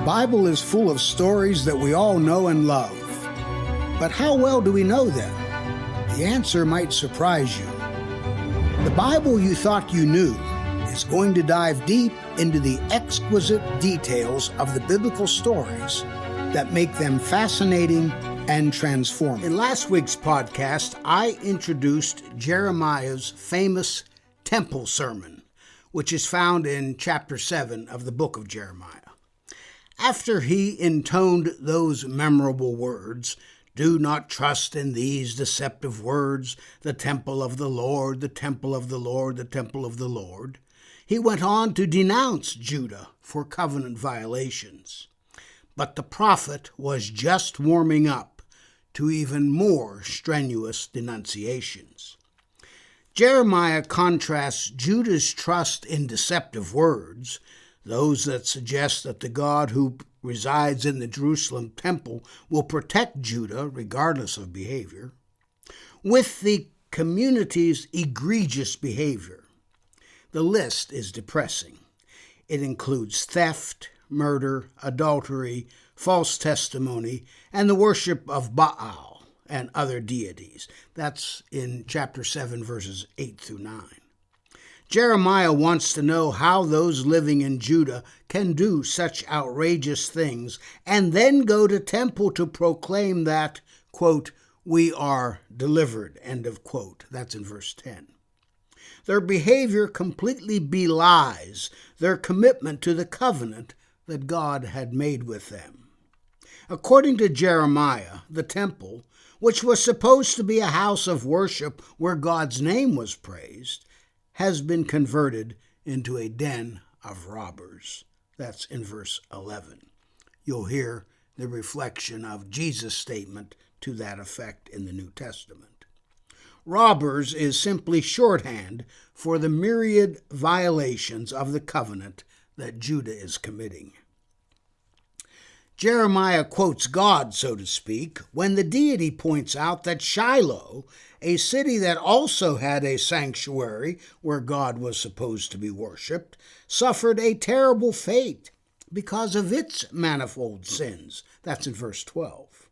Bible is full of stories that we all know and love. But how well do we know them? The answer might surprise you. The Bible you thought you knew is going to dive deep into the exquisite details of the biblical stories that make them fascinating and transforming. In last week's podcast, I introduced Jeremiah's famous temple sermon, which is found in chapter 7 of the book of Jeremiah. After he intoned those memorable words, "Do not trust in these deceptive words, the temple of the Lord, the temple of the Lord, the temple of the Lord," he went on to denounce Judah for covenant violations. But the prophet was just warming up to even more strenuous denunciations. Jeremiah contrasts Judah's trust in deceptive words, those that suggest that the God who resides in the Jerusalem temple will protect Judah regardless of behavior, with the community's egregious behavior. The list is depressing. It includes theft, murder, adultery, false testimony, and the worship of Baal and other deities. That's in chapter 7, verses 8 through 9. Jeremiah wants to know how those living in Judah can do such outrageous things and then go to temple to proclaim that, quote, "we are delivered," end of quote. That's in verse 10. Their behavior completely belies their commitment to the covenant that God had made with them. According to Jeremiah, the temple, which was supposed to be a house of worship where God's name was praised, has been converted into a den of robbers. That's in verse 11. You'll hear the reflection of Jesus' statement to that effect in the New Testament. Robbers is simply shorthand for the myriad violations of the covenant that Judah is committing. Jeremiah quotes God, so to speak, when the deity points out that Shiloh, a city that also had a sanctuary where God was supposed to be worshipped, suffered a terrible fate because of its manifold sins. That's in verse 12.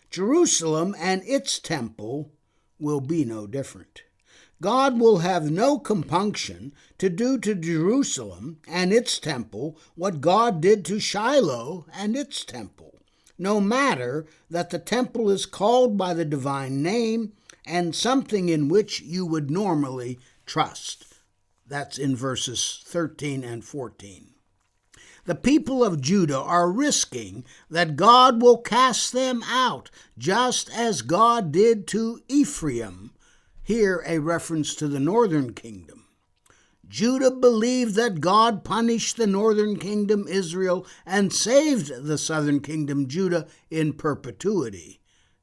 Jerusalem and its temple will be no different. God will have no compunction to do to Jerusalem and its temple what God did to Shiloh and its temple, no matter that the temple is called by the divine name and something in which you would normally trust. That's in verses 13 and 14. The people of Judah are risking that God will cast them out, just as God did to Ephraim. Here a reference to the northern kingdom. Judah believed that God punished the northern kingdom, Israel, and saved the southern kingdom, Judah, in perpetuity.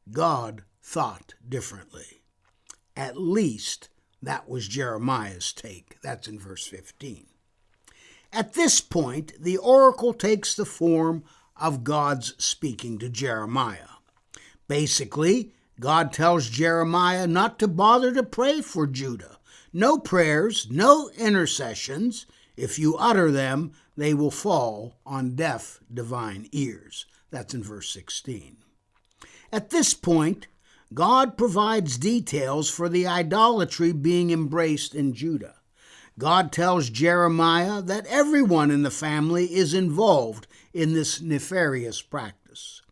God thought differently. At least that was Jeremiah's take. That's in verse 15. At this point, the oracle takes the form of God's speaking to Jeremiah. Basically, God tells Jeremiah not to bother to pray for Judah. No prayers, no intercessions. If you utter them, they will fall on deaf divine ears. That's in verse 16. At this point, God provides details for the idolatry being embraced in Judah. God tells Jeremiah that everyone in the family is involved in this nefarious practice.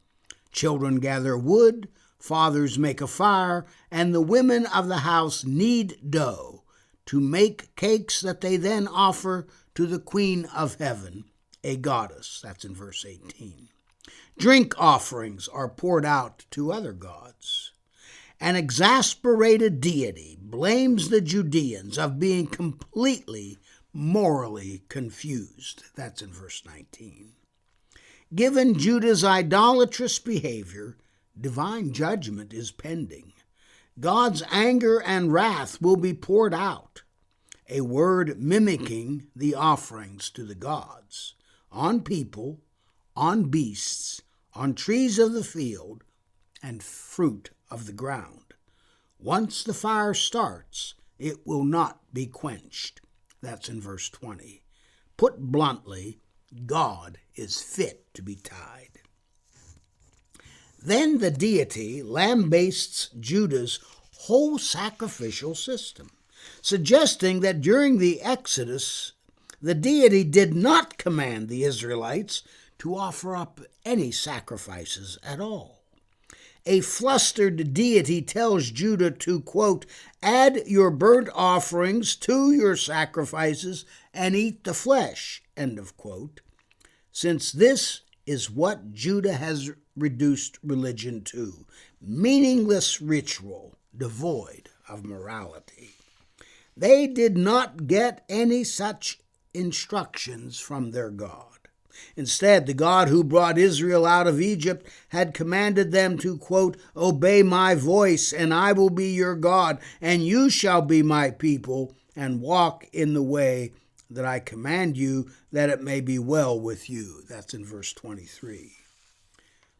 Children gather wood, fathers make a fire, and the women of the house knead dough to make cakes that they then offer to the Queen of Heaven, a goddess. That's in verse 18. Drink offerings are poured out to other gods. An exasperated deity blames the Judeans of being completely morally confused. That's in verse 19. Given Judah's idolatrous behavior, divine judgment is pending. God's anger and wrath will be poured out, a word mimicking the offerings to the gods, on people, on beasts, on trees of the field, and fruit of the ground. Once the fire starts, it will not be quenched. That's in verse 20. Put bluntly, God is fit to be tied. Then the deity lambastes Judah's whole sacrificial system, suggesting that during the Exodus, the deity did not command the Israelites to offer up any sacrifices at all. A flustered deity tells Judah to, quote, add your burnt offerings to your sacrifices and eat the flesh, end of quote, since this is what Judah has reduced religion to, meaningless ritual devoid of morality. They did not get any such instructions from their God. Instead, the God who brought Israel out of Egypt had commanded them to, quote, obey my voice, and I will be your God, and you shall be my people, and walk in the way that I command you, that it may be well with you. That's in verse 23.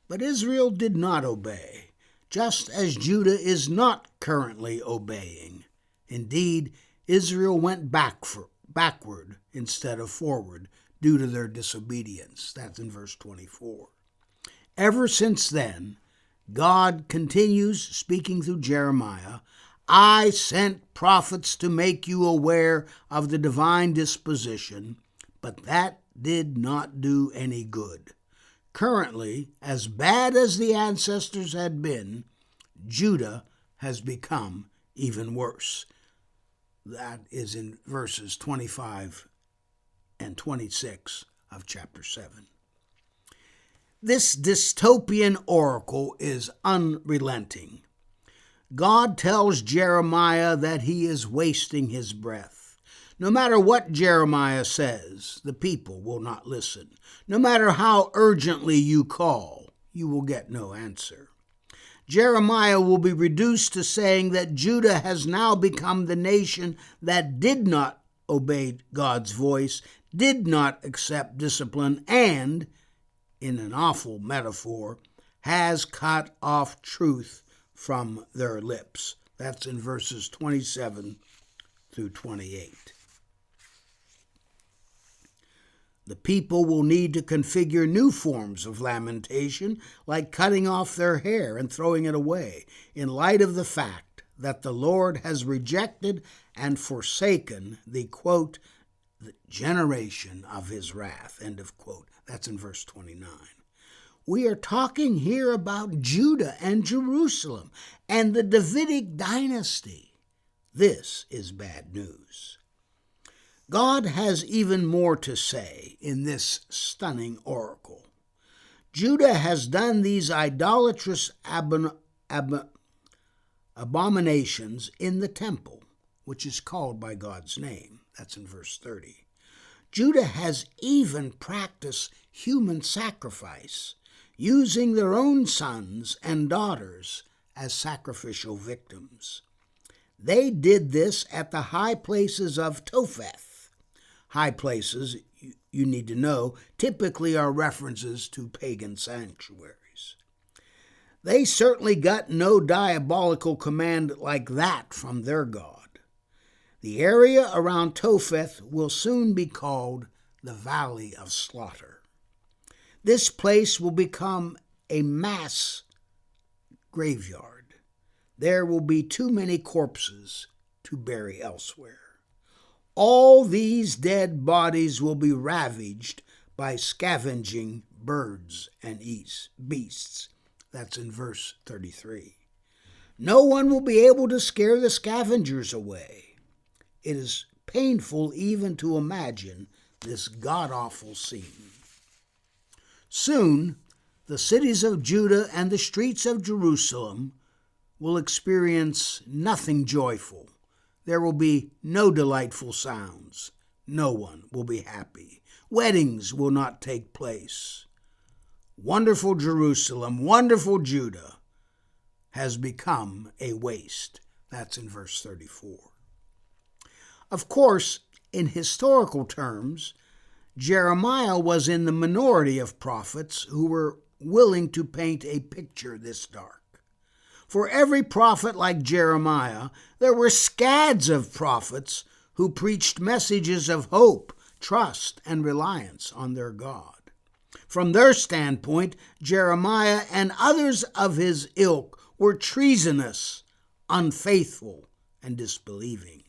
But Israel did not obey, just as Judah is not currently obeying. Indeed, Israel went backward instead of forward due to their disobedience. That's in verse 24. Ever since then, God continues speaking through Jeremiah, I sent prophets to make you aware of the divine disposition, but that did not do any good. Currently, as bad as the ancestors had been, Judah has become even worse. That is in verses 25 and 26 of chapter 7. This dystopian oracle is unrelenting. God tells Jeremiah that he is wasting his breath. No matter what Jeremiah says, the people will not listen. No matter how urgently you call, you will get no answer. Jeremiah will be reduced to saying that Judah has now become the nation that did not obey God's voice, did not accept discipline, and, in an awful metaphor, has cut off truth from their lips. That's in verses 27 through 28. The people will need to configure new forms of lamentation, like cutting off their hair and throwing it away, in light of the fact that the Lord has rejected and forsaken the, quote, the generation of his wrath, end of quote. That's in verse 29. We are talking here about Judah and Jerusalem and the Davidic dynasty. This is bad news. God has even more to say in this stunning oracle. Judah has done these idolatrous abominations in the temple, which is called by God's name. That's in verse 30. Judah has even practiced human sacrifice, using their own sons and daughters as sacrificial victims. They did this at the high places of Topheth. High places, you need to know, typically are references to pagan sanctuaries. They certainly got no diabolical command like that from their God. The area around Topheth will soon be called the Valley of Slaughter. This place will become a mass graveyard. There will be too many corpses to bury elsewhere. All these dead bodies will be ravaged by scavenging birds and beasts. That's in verse 33. No one will be able to scare the scavengers away. It is painful even to imagine this god-awful scene. Soon, the cities of Judah and the streets of Jerusalem will experience nothing joyful. There will be no delightful sounds. No one will be happy. Weddings will not take place. Wonderful Jerusalem, wonderful Judah, has become a waste. That's in verse 34. Of course, in historical terms, Jeremiah was in the minority of prophets who were willing to paint a picture this dark. For every prophet like Jeremiah, there were scads of prophets who preached messages of hope trust and reliance on their God. From their standpoint, Jeremiah and others of his ilk were treasonous, unfaithful, and disbelieving.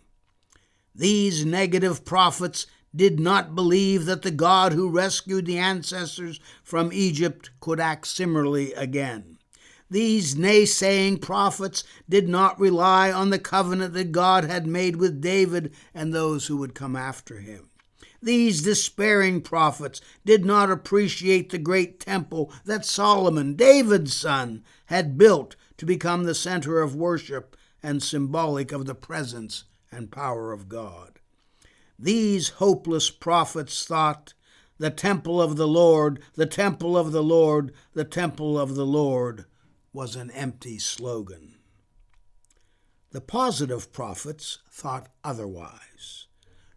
These negative prophets did not believe that the God who rescued the ancestors from Egypt could act similarly again. These naysaying prophets did not rely on the covenant that God had made with David and those who would come after him. These despairing prophets did not appreciate the great temple that Solomon, David's son, had built to become the center of worship and symbolic of the presence and power of God. These hopeless prophets thought, the temple of the Lord, the temple of the Lord, the temple of the Lord was an empty slogan. The positive prophets thought otherwise.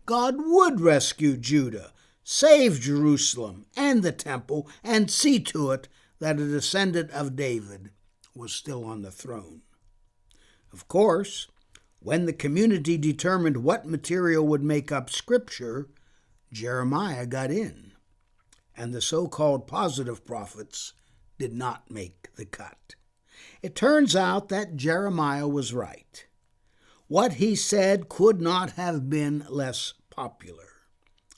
God would rescue Judah, save Jerusalem and the temple, and see to it that a descendant of David was still on the throne. Of course, when the community determined what material would make up Scripture, Jeremiah got in, and the so-called positive prophets did not make the cut. It turns out that Jeremiah was right. What he said could not have been less popular.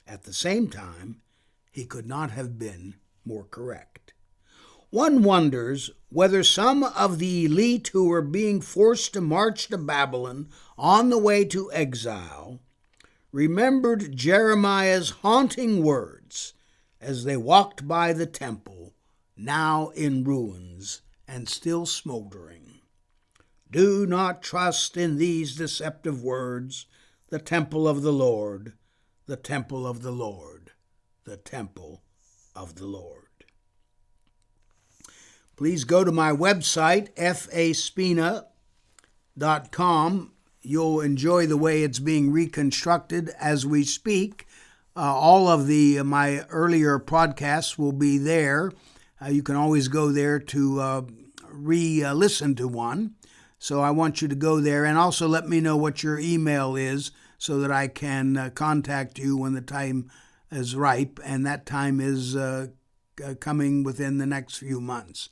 At the same time, he could not have been more correct. One wonders whether some of the elite who were being forced to march to Babylon on the way to exile remembered Jeremiah's haunting words as they walked by the temple, now in ruins and still smoldering. Do not trust in these deceptive words, the temple of the Lord, the temple of the Lord, the temple of the Lord. Please go to my website, faspina.com. You'll enjoy the way it's being reconstructed as we speak. All of my earlier podcasts will be there. You can always go there to re-listen to one. So I want you to go there, and also let me know what your email is so that I can contact you when the time is ripe, and that time is coming within the next few months.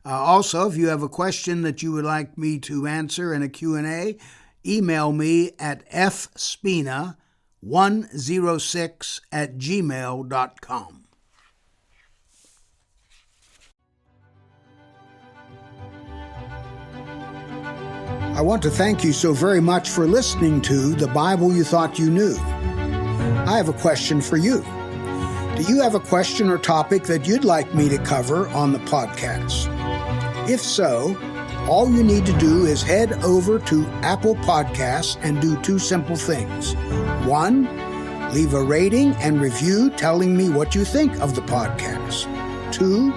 Also, if you have a question that you would like me to answer in a Q&A, email me at fspina106@gmail.com. I want to thank you so very much for listening to The Bible You Thought You Knew. I have a question for you. Do you have a question or topic that you'd like me to cover on the podcast? If so, all you need to do is head over to Apple Podcasts and do two simple things. One, leave a rating and review telling me what you think of the podcast. Two,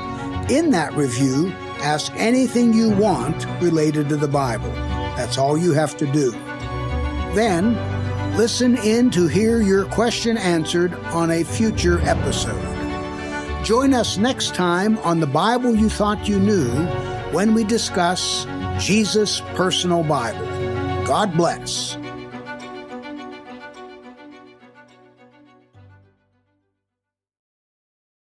in that review, ask anything you want related to the Bible. That's all you have to do. Then, listen in to hear your question answered on a future episode. Join us next time on The Bible You Thought You Knew when we discuss Jesus' personal Bible. God bless.